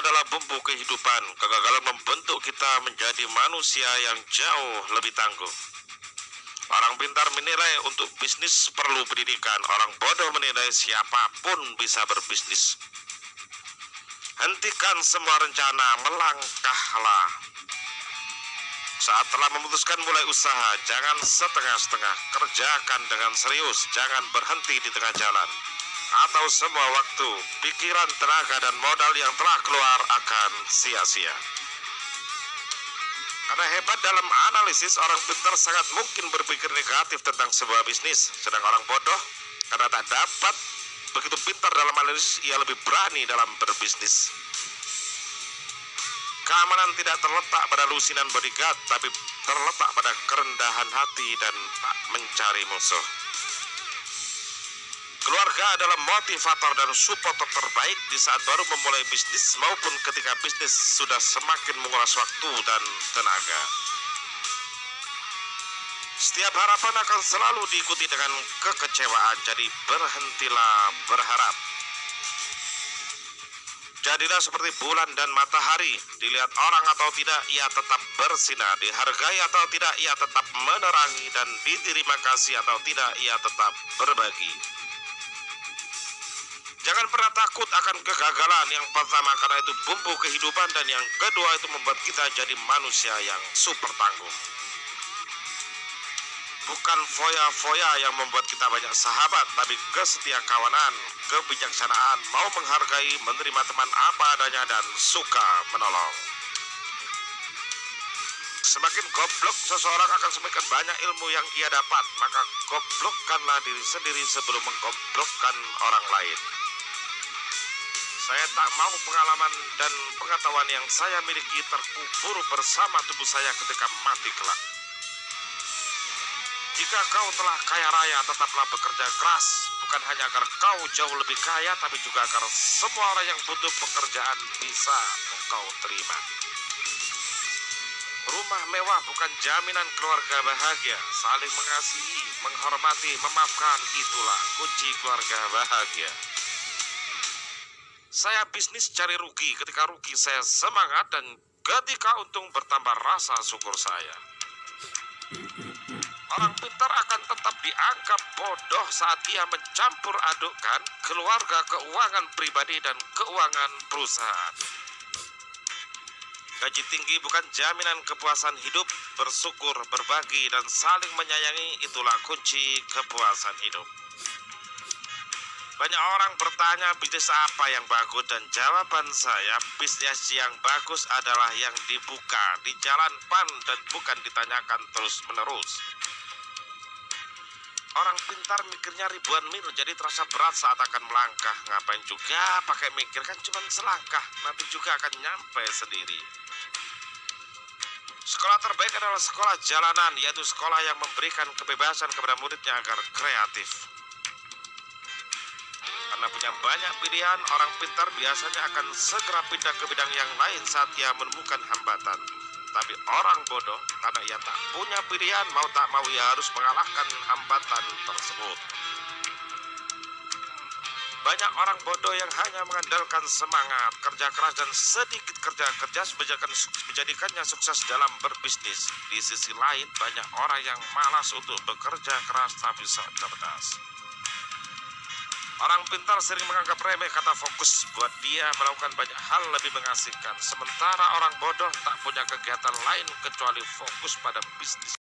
adalah bumbu kehidupan. Kegagalan membentuk kita menjadi manusia yang jauh lebih tangguh. Orang pintar menilai untuk bisnis perlu pendidikan. Orang bodoh menilai siapapun bisa berbisnis. Hentikan semua rencana, melangkahlah. Saat telah memutuskan mulai usaha, jangan setengah-setengah. Kerjakan dengan serius, jangan berhenti di tengah jalan. Atau semua waktu, pikiran, tenaga, dan modal yang telah keluar akan sia-sia. Karena hebat dalam analisis, orang pintar sangat mungkin berpikir negatif tentang sebuah bisnis. Sedang orang bodoh, karena tak dapat begitu pintar dalam analisis, ia lebih berani dalam berbisnis. Keamanan tidak terletak pada lusinan bodyguard, tapi terletak pada kerendahan hati dan tak mencari musuh. Keluarga adalah motivator dan supporter terbaik di saat baru memulai bisnis maupun ketika bisnis sudah semakin menguras waktu dan tenaga. Setiap harapan akan selalu diikuti dengan kekecewaan, jadi berhentilah berharap. Jadilah seperti bulan dan matahari, dilihat orang atau tidak, ia tetap bersinar, dihargai atau tidak, ia tetap menerangi, dan diterima kasih atau tidak, ia tetap berbagi. Jangan pernah takut akan kegagalan. Yang pertama, karena itu bumbu kehidupan, dan yang kedua itu membuat kita jadi manusia yang super tangguh. Bukan foya-foya yang membuat kita banyak sahabat, tapi kesetia kawanan, kebijaksanaan, mau menghargai, menerima teman apa adanya, dan suka menolong. Semakin goblok seseorang akan semakin banyak ilmu yang ia dapat, maka goblokkanlah diri sendiri sebelum menggoblokkan orang lain. Saya tak mau pengalaman dan pengetahuan yang saya miliki terkubur bersama tubuh saya ketika mati kelak. Jika kau telah kaya raya, tetaplah bekerja keras, bukan hanya agar kau jauh lebih kaya, tapi juga agar semua orang yang butuh pekerjaan bisa engkau terima. Rumah mewah bukan jaminan keluarga bahagia. Saling mengasihi, menghormati, memaafkan, itulah kunci keluarga bahagia. Saya bisnis cari rugi, ketika rugi saya semangat, dan ketika untung bertambah rasa syukur saya. Orang pintar akan tetap dianggap bodoh saat ia mencampur adukkan keluarga, keuangan pribadi, dan keuangan perusahaan. Gaji tinggi bukan jaminan kepuasan hidup. Bersyukur, berbagi, dan saling menyayangi, itulah kunci kepuasan hidup. Banyak orang bertanya bisnis apa yang bagus, dan jawaban saya, bisnis yang bagus adalah yang dibuka di jalan pan dan bukan ditanyakan terus-menerus. Orang pintar mikirnya ribuan mil, jadi terasa berat saat akan melangkah. Ngapain juga pakai mikir, kan cuma selangkah, nanti juga akan nyampe sendiri. Sekolah terbaik adalah sekolah jalanan, yaitu sekolah yang memberikan kebebasan kepada muridnya agar kreatif. Karena punya banyak pilihan, orang pintar biasanya akan segera pindah ke bidang yang lain saat ia menemukan hambatan. Tapi orang bodoh, karena ia tak punya pilihan, mau tak mau ia harus mengalahkan hambatan tersebut. Banyak orang bodoh yang hanya mengandalkan semangat, kerja keras, dan sedikit kerja keras menjadikannya sukses dalam berbisnis. Di sisi lain, banyak orang yang malas untuk bekerja keras tapi sok cerdas. Orang pintar sering menganggap remeh kata fokus. Buat dia melakukan banyak hal lebih mengasihkan. Sementara orang bodoh tak punya kegiatan lain kecuali fokus pada bisnis.